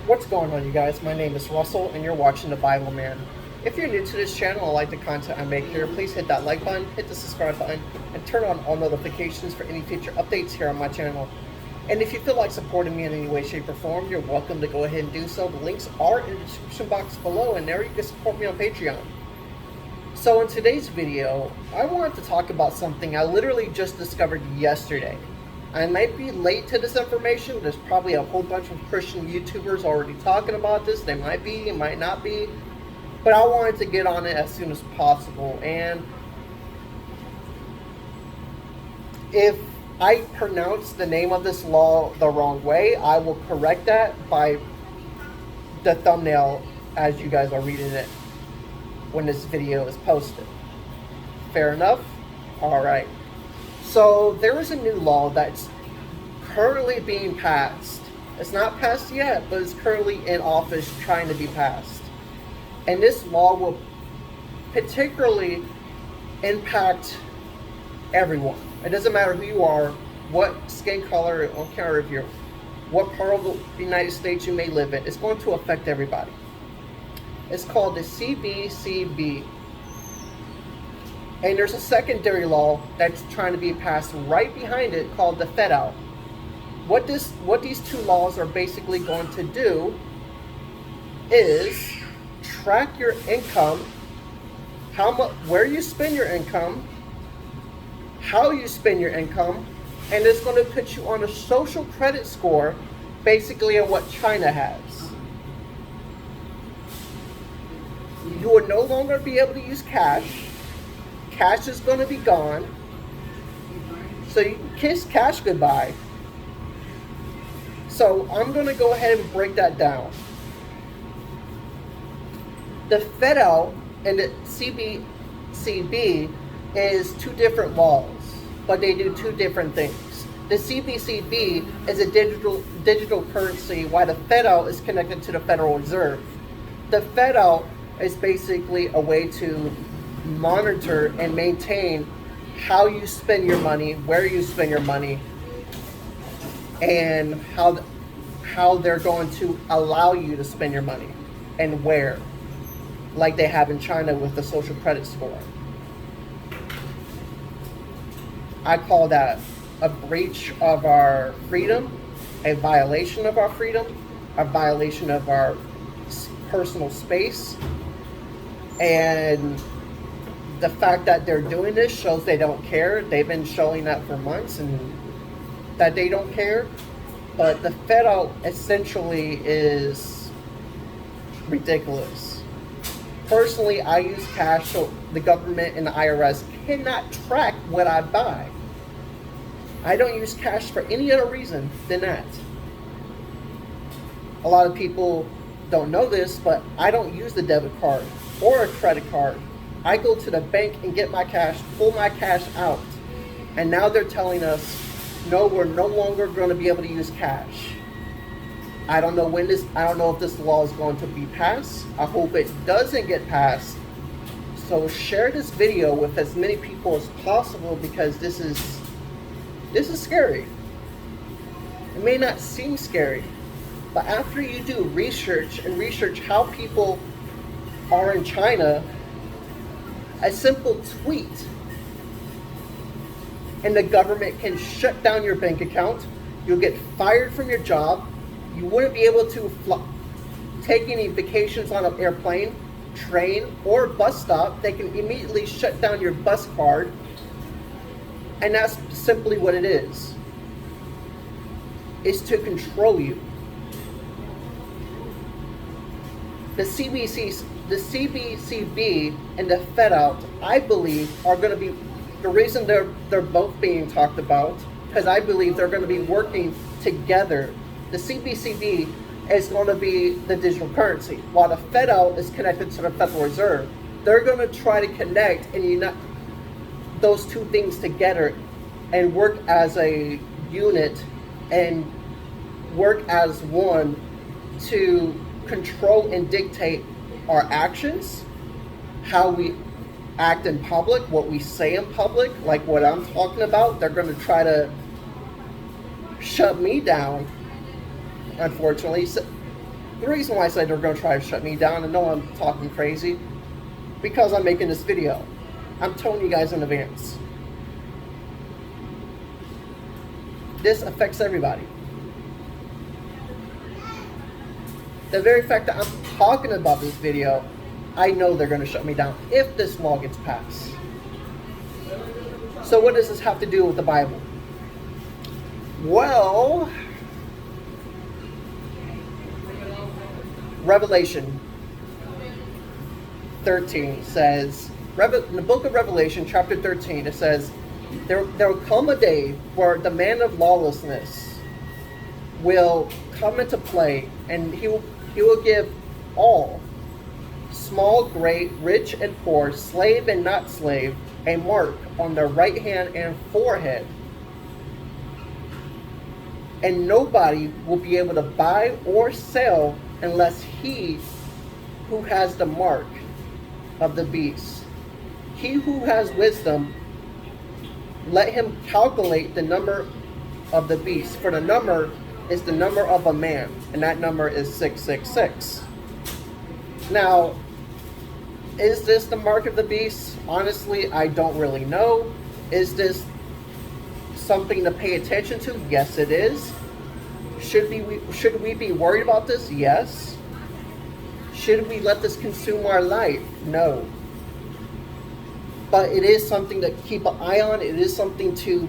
What's going on, you guys? My name is Russell, and you're watching The Bible Man. If you're new to this channel and like the content I make here, please hit that like button, hit the subscribe button, and turn on all notifications for any future updates here on my channel. And if you feel like supporting me in any way, shape, or form, you're welcome to go ahead and do so. The links are in the description box below, and there you can support me on Patreon. So in today's video, I wanted to talk about something I literally just discovered yesterday. I might be late to this information. There's probably a whole bunch of Christian YouTubers already talking about this. They might be, it might not be. But I wanted to get on it as soon as possible. And if I pronounce the name of this law the wrong way, I will correct that by the thumbnail as you guys are reading it when this video is posted. Fair enough? Alright. So there is a new law that's currently being passed. It's not passed yet, but it's currently in office trying to be passed. And this law will particularly impact everyone. It doesn't matter who you are, what skin color, what part of the United States you may live in. It's going to affect everybody. It's called the CBDC. And there's a secondary law that's trying to be passed right behind it called the fedout. What these two laws are basically going to do is track your income, where you spend your income, how you spend your income, and it's going to put you on a social credit score, basically on what China has. You will no longer be able to use cash. Cash is going to be gone. So you can kiss cash goodbye. So I'm going to go ahead and break that down. The fedout and the CBDC is two different laws, but they do two different things. The CBDC is a digital currency, while the fedout is connected to the Federal Reserve. The fedout is basically a way to monitor and maintain how you spend your money, where you spend your money, and how they're going to allow you to spend your money and where, like they have in China with the social credit score. I call that a breach of our freedom, a violation of our freedom, a violation of our personal space, and the fact that they're doing this shows they don't care. They've been showing that for months and that they don't care. But the fedout essentially is ridiculous. Personally, I use cash so the government and the IRS cannot track what I buy. I don't use cash for any other reason than that. A lot of people don't know this, but I don't use the debit card or a credit card. I go to the bank and get my cash, pull my cash out. And now they're telling us, no, we're no longer going to be able to use cash. I don't know if this law is going to be passed. I hope it doesn't get passed. So share this video with as many people as possible, because this is scary. It may not seem scary, but after you do research how people are in China, a simple tweet and the government can shut down your bank account. You'll get fired from your job. You wouldn't be able to take any vacations on an airplane, train, or bus stop. They can immediately shut down your bus card. And that's simply what it is. It's to control you. The CBDC and the fedout, I believe, are going to be the reason they're both being talked about, because I believe they're going to be working together. The CBDC is going to be the digital currency, while the fedout is connected to the Federal Reserve. They're going to try to connect and unite those two things together and work as a unit and work as one to control and dictate our actions, how we act in public, what we say in public, like what I'm talking about. They're going to try to shut me down, unfortunately. The reason why I said they're going to try to shut me down, and know I'm talking crazy, because I'm making this video. I'm telling you guys in advance. This affects everybody. The very fact that I'm talking about this video, I know they're going to shut me down if this law gets passed. So what does this have to do with the Bible? Well, Revelation 13 says, in the book of Revelation, chapter 13, it says, there will come a day where the man of lawlessness will come into play, and he will give all, small, great, rich and poor, slave and not slave, a mark on their right hand and forehead. And nobody will be able to buy or sell unless he who has the mark of the beast. He who has wisdom, let him calculate the number of the beast, for the number is the number of a man, and that number is 666. Now, is this the mark of the beast? Honestly, I don't really know. Is this something to pay attention to? Yes, it is. Should we be worried about this? Yes. Should we let this consume our life? No. But it is something to keep an eye on. It is something to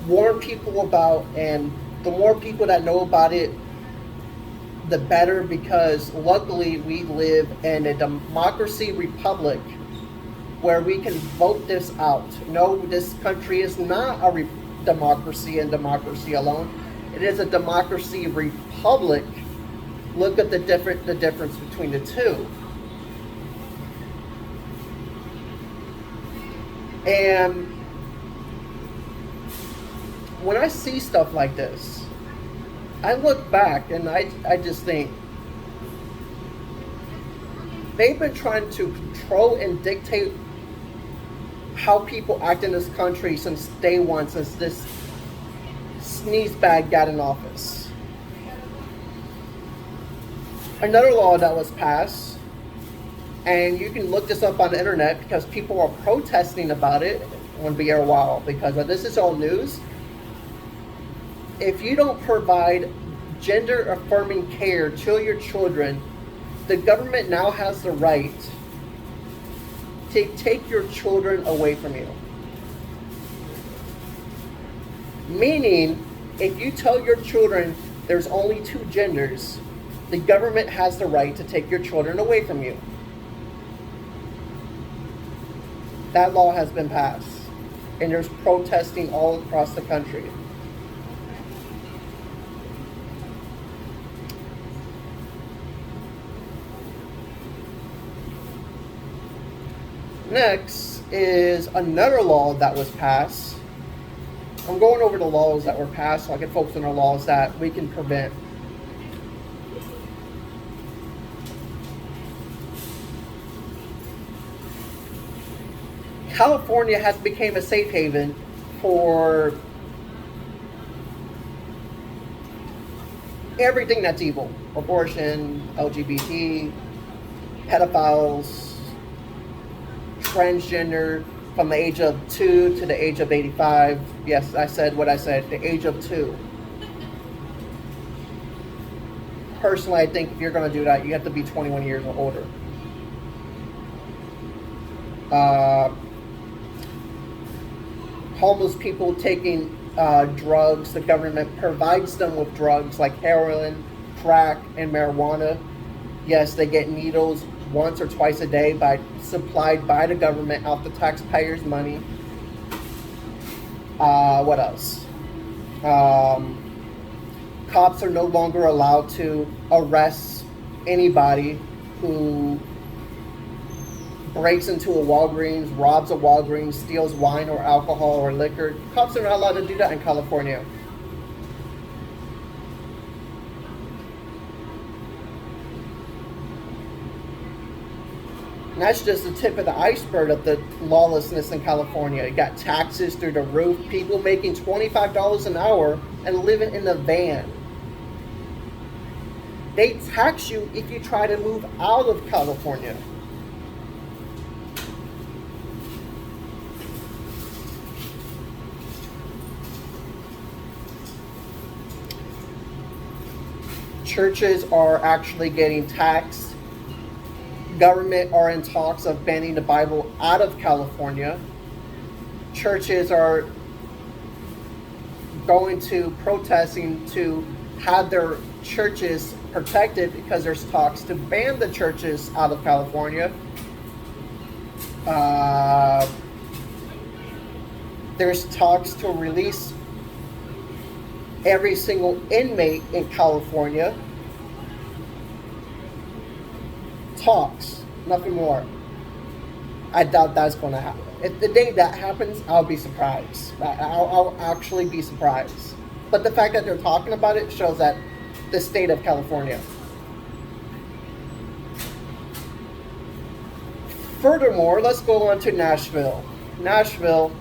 warn people about, and the more people that know about it, the better, because luckily we live in a democracy republic where we can vote this out. No, this country is not a democracy and democracy alone. It is a democracy republic. Look at the difference between the two. And when I see stuff like this, I look back and I just think, they've been trying to control and dictate how people act in this country since day one, since this sneeze bag got in office. Another law that was passed, and you can look this up on the internet because people are protesting about it. It won't be here a while because this is all news. If you don't provide gender affirming care to your children, the government now has the right to take your children away from you. Meaning, if you tell your children there's only two genders, the government has the right to take your children away from you. That law has been passed, and there's protesting all across the country. Next is another law that was passed. I'm going over the laws that were passed so I can focus on the laws that we can prevent. California has become a safe haven for everything that's evil. Abortion, LGBT, pedophiles, transgender, from the age of 2 to the age of 85. Yes, I said what I said, the age of 2. Personally, I think if you're going to do that, you have to be 21 years or older. Homeless people taking drugs. The government provides them with drugs like heroin, crack, and marijuana. Yes, they get needles once or twice a day supplied by the government out the taxpayers' money. What else? Cops are no longer allowed to arrest anybody who breaks into a Walgreens, robs a Walgreens, steals wine or alcohol or liquor. Cops are not allowed to do that in California. And that's just the tip of the iceberg of the lawlessness in California. You got taxes through the roof, people making $25 an hour and living in a van. They tax you if you try to move out of California. Churches are actually getting taxed. Government are in talks of banning the Bible out of California. Churches are going to protesting to have their churches protected because there's talks to ban the churches out of California. There's talks to release every single inmate in California. Talks, nothing more. I doubt that's going to happen. If the day that happens, I'll be surprised. I'll actually be surprised. But the fact that they're talking about it shows that the state of California. Furthermore, let's go on to Nashville. Nashville,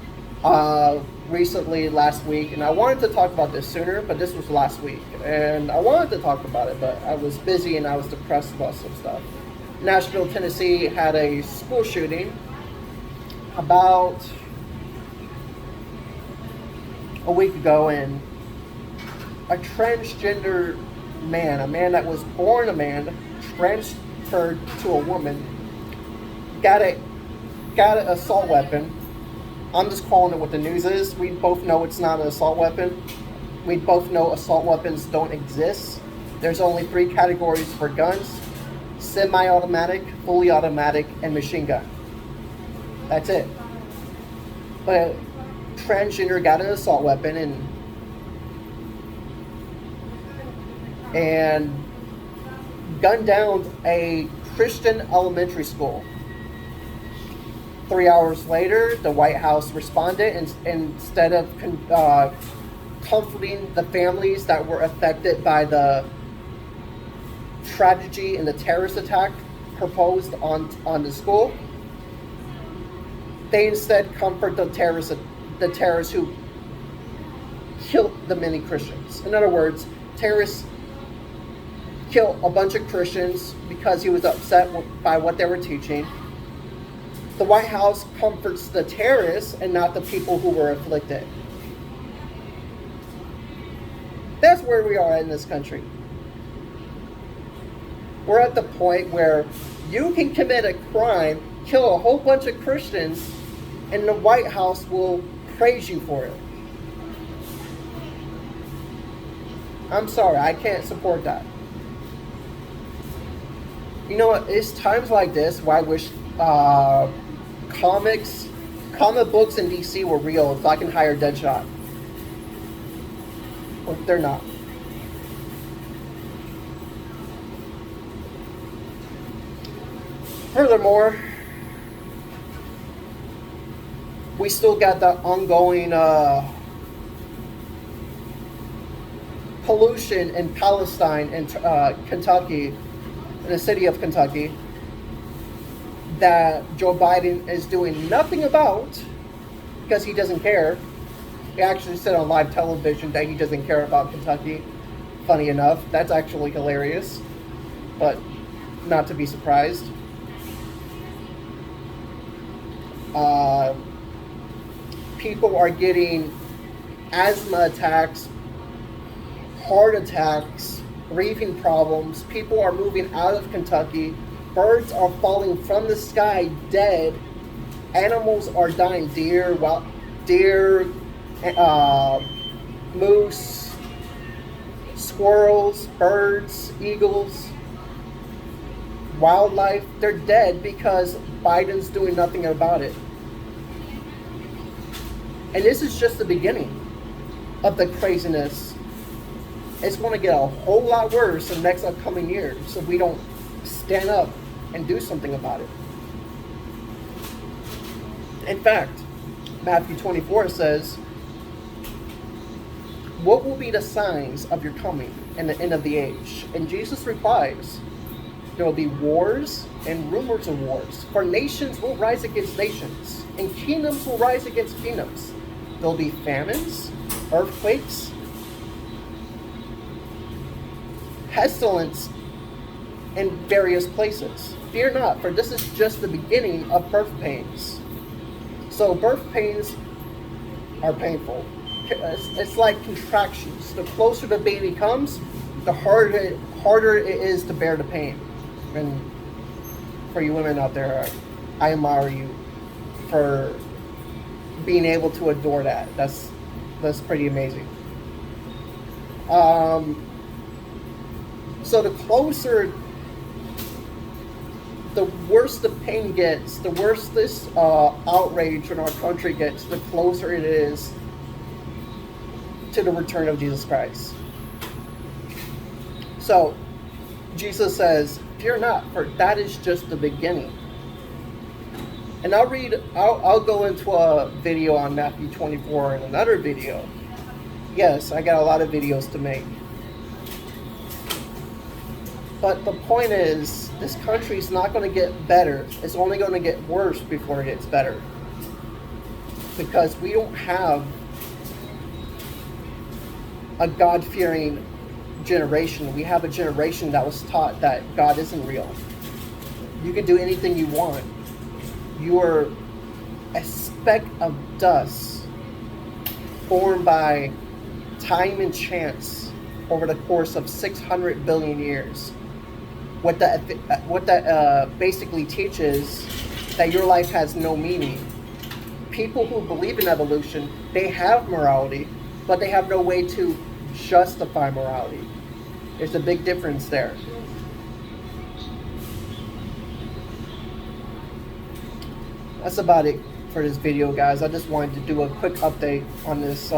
recently last week, and I wanted to talk about this sooner, but this was last week, and I wanted to talk about it, but I was busy and I was depressed about some stuff. Nashville, Tennessee had a school shooting about a week ago, and a transgender man, a man that was born a man, transferred to a woman, got an assault weapon. I'm just calling it what the news is. We both know it's not an assault weapon. We both know assault weapons don't exist. There's only 3 categories for guns: semi-automatic, fully automatic, and machine gun. That's it. But transgender got an assault weapon and gunned down a Christian elementary school. 3 hours later, the White House responded, and instead of comforting the families that were affected by the tragedy and the terrorist attack proposed on the school, they instead comfort the terrorists who killed the many Christians. In other words, terrorists killed a bunch of Christians because he was upset by what they were teaching. The White House comforts the terrorists and not the people who were afflicted. That's where we are in this country. We're at the point where you can commit a crime, kill a whole bunch of Christians, and the White House will praise you for it. I'm sorry, I can't support that. You know what? It's times like this where I wish comic books in DC were real, so I can hire Deadshot. But they're not. Furthermore, we still got the ongoing pollution in Palestine and Kentucky, in the city of Kentucky, that Joe Biden is doing nothing about because he doesn't care. He actually said on live television that he doesn't care about Kentucky. Funny enough, that's actually hilarious, but not to be surprised. People are getting asthma attacks, heart attacks, breathing problems. People are moving out of Kentucky. Birds are falling from the sky dead. Animals are dying. Deer, moose, squirrels, birds, eagles, wildlife, they're dead because Biden's doing nothing about it. And this is just the beginning of the craziness. It's going to get a whole lot worse in the next upcoming years if we don't stand up and do something about it. In fact, Matthew 24 says, "What will be the signs of your coming and the end of the age?" And Jesus replies, "There will be wars and rumors of wars, for nations will rise against nations, and kingdoms will rise against kingdoms. There will be famines, earthquakes, pestilence in various places. Fear not, for this is just the beginning of birth pains. So birth pains are painful. It's like contractions. The closer the baby comes, the harder it is to bear the pain. And for you women out there, I admire you for being able to adore that. That's pretty amazing. So the closer, the worse the pain gets, the worse this outrage in our country gets, the closer it is to the return of Jesus Christ. So Jesus says, fear not, for that is just the beginning. And I'll go into a video on Matthew 24 in another video. Yes, I got a lot of videos to make. But the point is, this country is not going to get better. It's only going to get worse before it gets better. Because we don't have a God-fearing generation. We have a generation that was taught that God isn't real. You can do anything you want. You are a speck of dust formed by time and chance over the course of 600 billion years. What that basically teaches that your life has no meaning. People who believe in evolution, they have morality, but they have no way to justify morality. There's a big difference there. That's about it for this video, guys. I just wanted to do a quick update on this,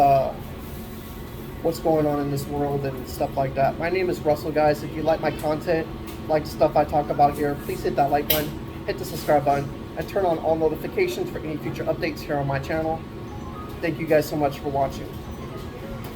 what's going on in this world and stuff like that. My name is Russell, guys. If you like my content, like the stuff I talk about here, please hit that like button, hit the subscribe button, and turn on all notifications for any future updates here on my channel. Thank you guys so much for watching.